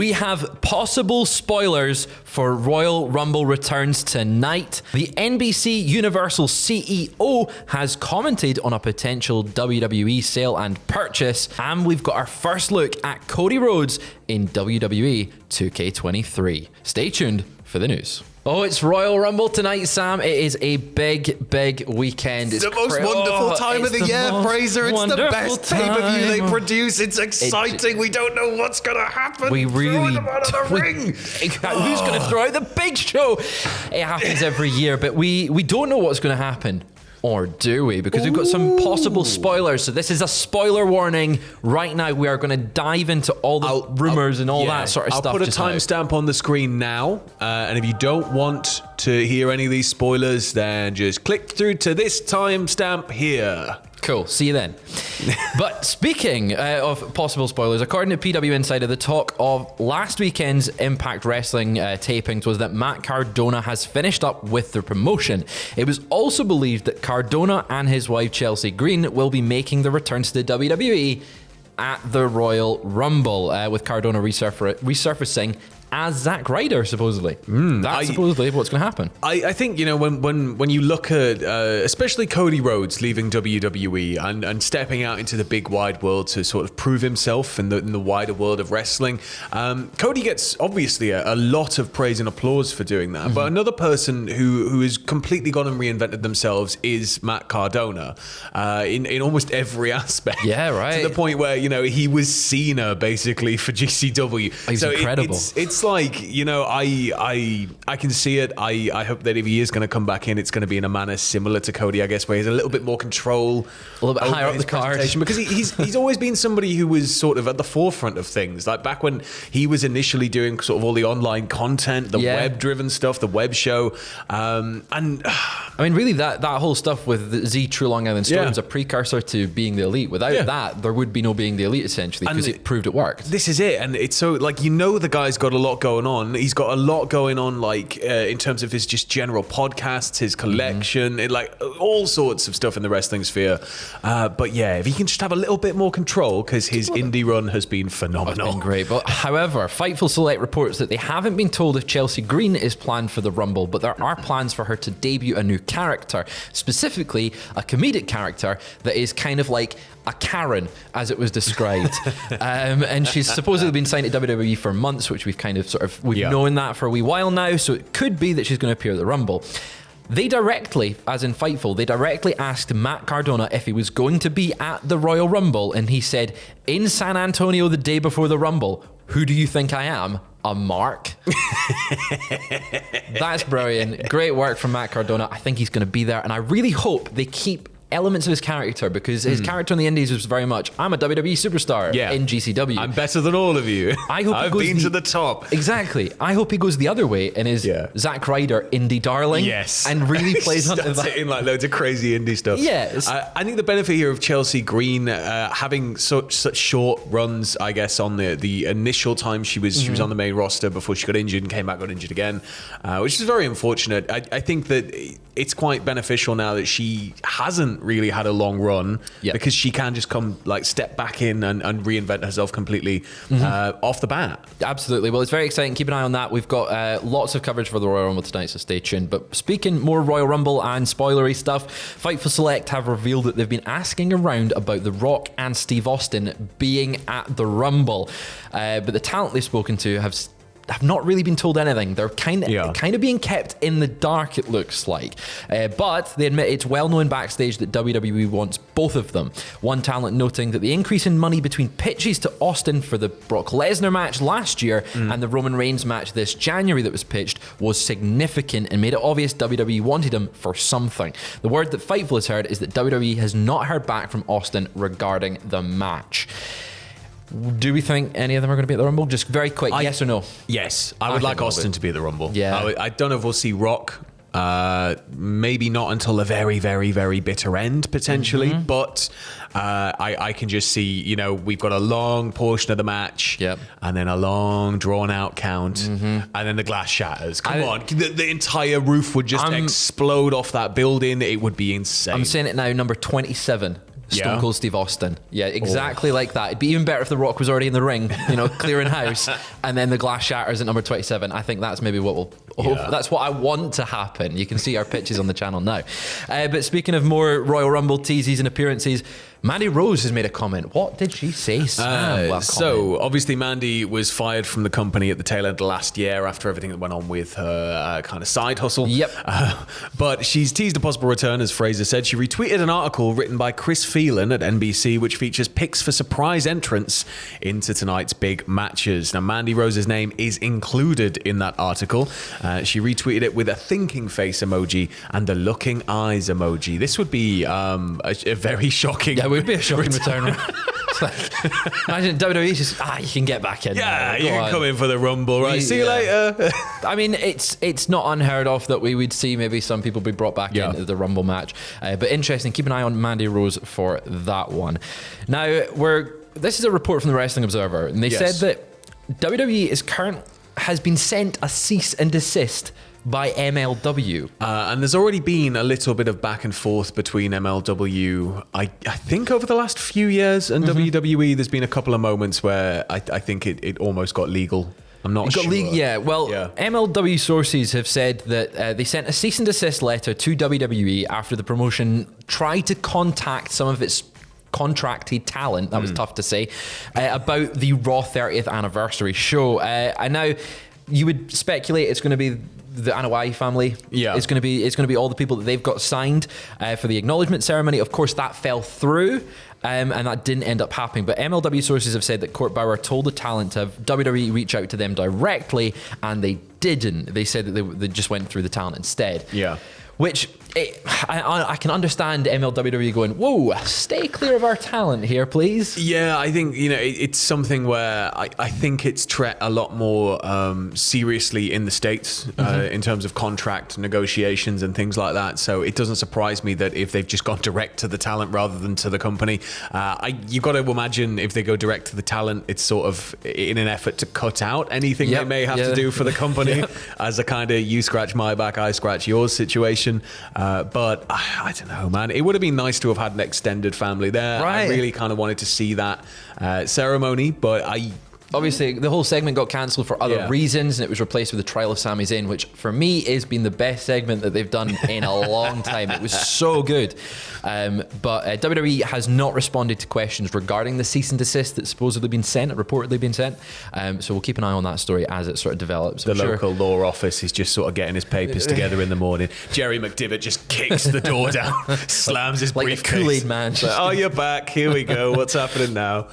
We have possible spoilers for Royal Rumble returns tonight. The NBC Universal CEO has commented on a potential WWE sale and purchase, and we've got our first look at Cody Rhodes in WWE 2K23. Stay tuned for the news. Oh, it's Royal Rumble tonight, Sam. It is a big, big weekend. It's the most wonderful time of the year, Fraser. It's the best pay-per-view they produce. It's exciting. We don't know what's going to happen. We really Throw them out of the ring. Who's going to throw out the big show? It happens every year, but we don't know what's going to happen. Or do we? Because we've got some possible spoilers. So this is a spoiler warning. Right now, we are going to dive into all the rumors and all that sort of stuff. I'll put a timestamp on the screen now. And if you don't want to hear any of these spoilers, then just click through to this timestamp here. Cool. See you then. But speaking of possible spoilers, according to PW Insider, the talk of last weekend's Impact Wrestling tapings was that Matt Cardona has finished up with the promotion. It was also believed that Cardona and his wife Chelsea Green will be making the return to the WWE at the Royal Rumble, with Cardona resurfacing as Zack Ryder, supposedly. That's supposedly what's going to happen. I think, you know, when you look at, especially Cody Rhodes leaving WWE and stepping out into the big wide world to sort of prove himself in the wider world of wrestling, Cody gets obviously a lot of praise and applause for doing that. But another person who has completely gone and reinvented themselves is Matt Cardona, in almost every aspect. Yeah, right. To the point where, you know, he was Cena basically for GCW. He's incredible. It's like, you know, I can see it. I hope that if he is going to come back in, it's going to be in a manner similar to Cody, I guess, where he's a little bit more control, a little bit higher up the card, because he's always been somebody who was sort of at the forefront of things. Like back when he was initially doing sort of all the online content, the web-driven stuff, the web show, and I mean, really, that whole stuff with Z True Long Island Storm is a precursor to Being the Elite. Without that, there would be no Being the Elite, essentially, because it proved it worked. This is it, and it's so, like, you know, the guy's got a lot going on. He's got a lot going on, like, in terms of his just general podcasts, his collection, like, all sorts of stuff in the wrestling sphere. But yeah, if he can just have a little bit more control, because his indie run has been phenomenal. It's been great. But however, Fightful Select reports that they haven't been told if Chelsea Green is planned for the Rumble, but there are plans for her to debut a new character, specifically a comedic character that is kind of like a Karen, as it was described. And she's supposedly been signed to WWE for months, which we've kind of we've known that for a wee while now, so it could be that she's going to appear at the Rumble. They directly, as in Fightful, they directly asked Matt Cardona if he was going to be at the Royal Rumble, and he said, in San Antonio the day before the Rumble, who do you think I am? A mark? That's brilliant. Great work from Matt Cardona. I think he's going to be there, and I really hope they keep elements of his character, because his character on the Indies was very much, I'm a WWE superstar in GCW. I'm better than all of you. I hope I've been to the top. Exactly. I hope he goes the other way and is Zack Ryder indie darling. Yes. And really plays onto that. In like loads of crazy indie stuff. Yes. I think the benefit here of Chelsea Green having such short runs, I guess, on the initial time she was on the main roster before she got injured and came back, got injured again, which is very unfortunate. I think that it's quite beneficial now that she hasn't really had a long run, because she can just come, like, step back in and reinvent herself completely off the bat. Absolutely. Well, it's very exciting. Keep an eye on that. We've got lots of coverage for the Royal Rumble tonight, so stay tuned. But speaking more Royal Rumble and spoilery stuff, Fightful Select have revealed that they've been asking around about The Rock and Steve Austin being at the Rumble. But the talent they've spoken to have not really been told anything. They're kind of being kept in the dark, it looks like. But they admit it's well known backstage that WWE wants both of them. One talent noting that the increase in money between pitches to Austin for the Brock Lesnar match last year and the Roman Reigns match this January that was pitched was significant and made it obvious WWE wanted him for something. The word that Fightful has heard is that WWE has not heard back from Austin regarding the match. Do we think any of them are going to be at the Rumble? Just very quick, yes or no? Yes, I would like Austin to be at the Rumble. Yeah. I don't know if we'll see Rock. Maybe not until the very, very, very bitter end, potentially. But I can just see, you know, we've got a long portion of the match, and then a long, drawn-out count, and then the glass shatters. Come on, the entire roof would just explode off that building. It would be insane. I'm saying it now, number 27. Stone Yeah. Cold Steve Austin. Yeah, exactly like that. It'd be even better if The Rock was already in the ring, clearing house, and then the glass shatters at number 27. I think that's maybe what will. That's what I want to happen. You can see our pitches on the channel now. But speaking of more Royal Rumble teases and appearances, Mandy Rose has made a comment. What did she say, Sam? So, obviously, Mandy was fired from the company at the tail end of last year after everything that went on with her kind of side hustle. Yep. But she's teased a possible return, as Fraser said. She retweeted an article written by Chris Phelan at NBC, which features picks for surprise entrants into tonight's big matches. Now, Mandy Rose's name is included in that article. She retweeted it with a thinking face emoji and a looking eyes emoji. This would be a very shocking. Yeah, it would be a shocking return. It's like, imagine WWE's just, you can get back in. Yeah, you can come in for the Rumble, right? See you later. I mean, it's not unheard of that we would see maybe some people be brought back into the Rumble match. But interesting, keep an eye on Mandy Rose for that one. Now, this is a report from the Wrestling Observer, and they said that WWE has been sent a cease and desist by MLW. And there's already been a little bit of back and forth between MLW, I think over the last few years, and WWE. There's been a couple of moments where I think it almost got legal. I'm not sure. MLW sources have said that they sent a cease and desist letter to WWE after the promotion tried to contact some of its contracted talent, that was tough to say, about the Raw 30th anniversary show. And now you would speculate it's going to be the Anoa'i family. Yeah, it's going to be all the people that they've got signed for the acknowledgement ceremony. Of course, that fell through. And that didn't end up happening. But MLW sources have said that Court Bauer told the talent to have WWE reach out to them directly, and they didn't. They said that they just went through the talent instead. Yeah. Which I can understand MLW going, whoa, stay clear of our talent here, please. Yeah, I think, it's something where I think it's treated a lot more seriously in the States in terms of contract negotiations and things like that. So it doesn't surprise me that if they've just gone direct to the talent rather than to the company, you've got to imagine if they go direct to the talent, it's sort of in an effort to cut out anything they may have to do for the company as a kind of you scratch my back, I scratch yours situation. But I don't know, man. It would have been nice to have had an extended family there. Right. I really kind of wanted to see that ceremony, but obviously, the whole segment got cancelled for other reasons, and it was replaced with the trial of Sami Zayn, which for me has been the best segment that they've done in a long time. It was so good. But WWE has not responded to questions regarding the cease and desist that's reportedly been sent. So we'll keep an eye on that story as it sort of develops. The local law office is just sort of getting his papers together in the morning. Jerry McDivitt just kicks the door down, slams his briefcase. Like a Kool-Aid man. Like, you're back. Here we go. What's happening now?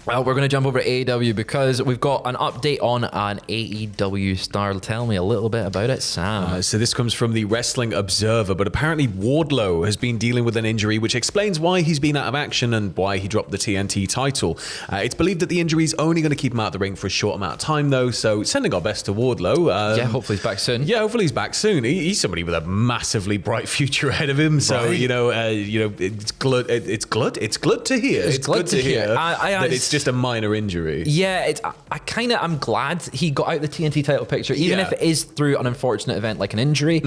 Well, we're going to jump over to AEW because we've got an update on an AEW star. Tell me a little bit about it, Sam. So this comes from the Wrestling Observer, but apparently Wardlow has been dealing with an injury, which explains why he's been out of action and why he dropped the TNT title. It's believed that the injury is only going to keep him out of the ring for a short amount of time, though, so sending our best to Wardlow. Hopefully he's back soon. Yeah, hopefully he's back soon. He's somebody with a massively bright future ahead of him, so, it's good to hear. It's good to hear that it's just a minor injury. Yeah, I'm glad he got out the TNT title picture, even if it is through an unfortunate event like an injury.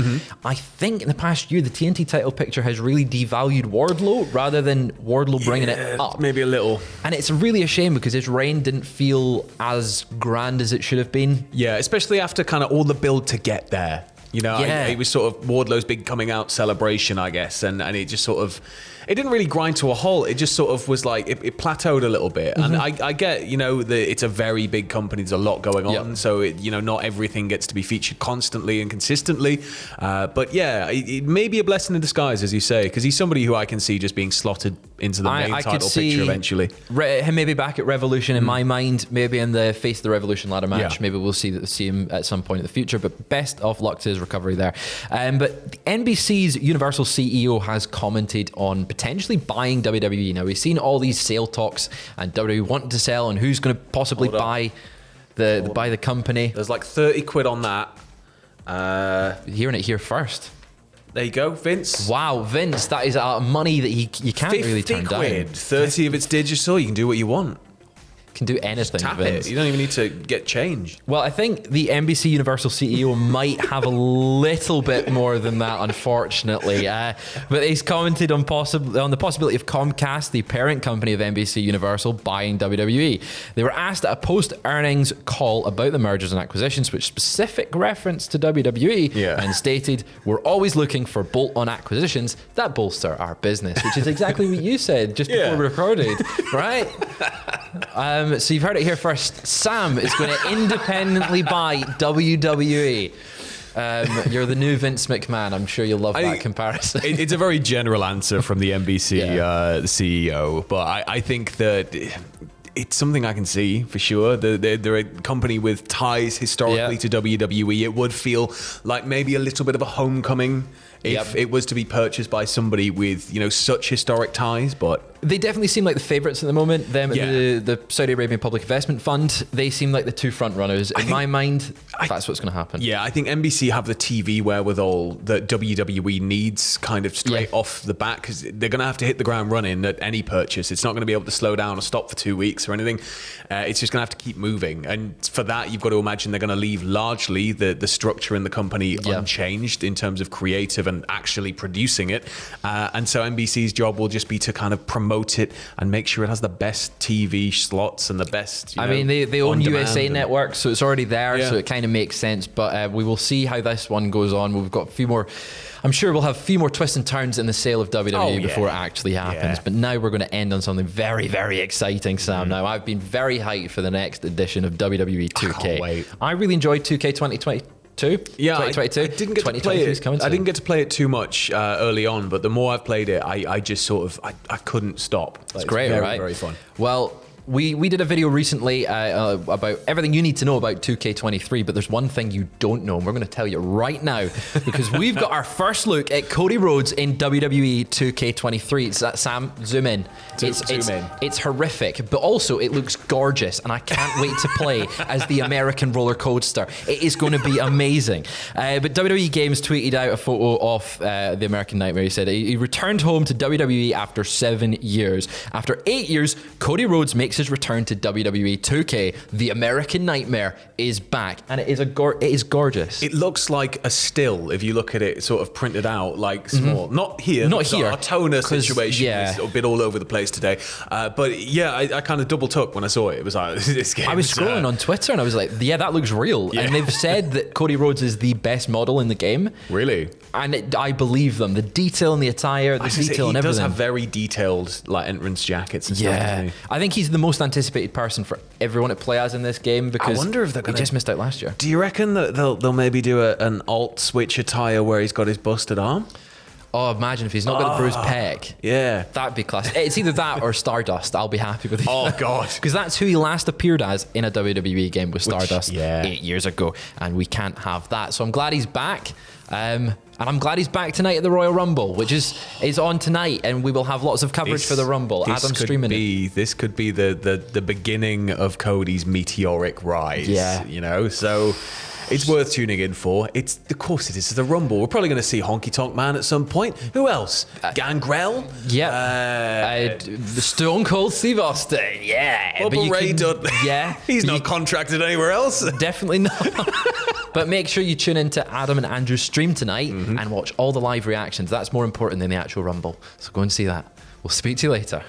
I think in the past year, the TNT title picture has really devalued Wardlow rather than Wardlow bringing it up. Maybe a little. And it's really a shame because his reign didn't feel as grand as it should have been. Yeah, especially after kind of all the build to get there. It was sort of Wardlow's big coming out celebration, I guess, and it just sort of, it didn't really grind to a halt. It just sort of was like, it plateaued a little bit. And I get, it's a very big company. There's a lot going on. So, not everything gets to be featured constantly and consistently. But yeah, it may be a blessing in disguise, as you say, because he's somebody who I can see just being slotted into the main title picture eventually. Him maybe back at Revolution in my mind, maybe in the Face of the Revolution ladder match. Maybe we'll see him at some point in the future, but best of luck to his recovery there. But the NBC's Universal CEO has commented on potentially buying WWE. Now, we've seen all these sale talks and WWE wanting to sell and who's going to possibly buy the company. There's like 30 quid on that. Hearing it here first. There you go, Vince. Wow, Vince, that is money that you can't really turn down. 50 quid, 30 if it's digital, you can do what you want. Can do anything. Tap Vince. it. You don't even need to get change. Well, I think the NBC Universal CEO might have a little bit more than that, unfortunately. But he's commented on the possibility of Comcast, the parent company of NBC Universal, buying WWE. They were asked at a post-earnings call about the mergers and acquisitions, with specific reference to WWE, and stated, "We're always looking for bolt-on acquisitions that bolster our business," which is exactly what you said just before we recorded, right? So you've heard it here first. Sam is going to independently buy WWE. You're the new Vince McMahon. I'm sure you'll love that comparison. It's a very general answer from the NBC CEO, but I think that it's something I can see for sure. They're a company with ties historically to WWE. It would feel like maybe a little bit of a homecoming if it was to be purchased by somebody with, such historic ties, but they definitely seem like the favourites at the moment. Them and the Saudi Arabian Public Investment Fund, they seem like the two front runners. In my mind, that's what's going to happen. Yeah, I think NBC have the TV wherewithal that WWE needs kind of straight off the bat, because they're going to have to hit the ground running at any purchase. It's not going to be able to slow down or stop for 2 weeks or anything. It's just going to have to keep moving. And for that, you've got to imagine they're going to leave largely the structure in the company unchanged in terms of creative and actually producing it. And so NBC's job will just be to kind of promote it and make sure it has the best TV slots and the best. They own USA Network, so it's already there, so it kind of makes sense. But we will see how this one goes on. We've got a few more. I'm sure we'll have a few more twists and turns in the sale of WWE before it actually happens. But now we're going to end on something very, very exciting, Sam. Now, I've been very hyped for the next edition of WWE 2K. I can't wait. I really enjoyed 2K 2022. I didn't get to play it. I didn't get to play it too much early on, but the more I've played it, I just sort of I couldn't stop. It's great, very, right? Very fun. Well, we did a video recently about everything you need to know about 2K23, but there's one thing you don't know, and we're going to tell you right now, because we've got our first look at Cody Rhodes in WWE 2K23. Sam, zoom in. It's horrific, but also it looks gorgeous, and I can't wait to play as the American roller coaster. It is going to be amazing. But WWE Games tweeted out a photo of the American Nightmare. He said he returned home to WWE after 7 years. After 8 years, Cody Rhodes makes his return to WWE 2K. The American Nightmare is back, and it is gorgeous. It looks like a still if you look at it sort of printed out, like small. Not here. Our toner situation is a bit all over the place today. But yeah, I kind of double took when I saw it. It was like, this game. I was scrolling on Twitter and I was like, yeah, that looks real. Yeah. And they've said that Cody Rhodes is the best model in the game. Really? And I believe them. The detail in the attire, the detail in everything. He does have very detailed entrance jackets and stuff. Yeah. I think he's the most anticipated person for everyone to play as in this game, because I wonder if they're gonna, he just missed out last year. Do you reckon that they'll maybe do an alt switch attire where he's got his busted arm? Oh, imagine if he's not got a bruised pec. Yeah. That'd be classic. It's either that or Stardust. I'll be happy with it. Oh, God. Because that's who he last appeared as in a WWE game with Stardust 8 years ago. And we can't have that. So I'm glad he's back. And I'm glad he's back tonight at the Royal Rumble, which is on tonight. And we will have lots of coverage for the Rumble. Adam's streaming it. This could be the beginning of Cody's meteoric rise. Yeah. So it's worth tuning in for. Of course it is. It's the Rumble. We're probably going to see Honky Tonk Man at some point. Who else? Gangrel? Yeah. Stone Cold Steve Austin. Yeah. Bubba Ray Dudley. Yeah. He's not contracted anywhere else. Definitely not. But make sure you tune into Adam and Andrew's stream tonight and watch all the live reactions. That's more important than the actual Rumble. So go and see that. We'll speak to you later.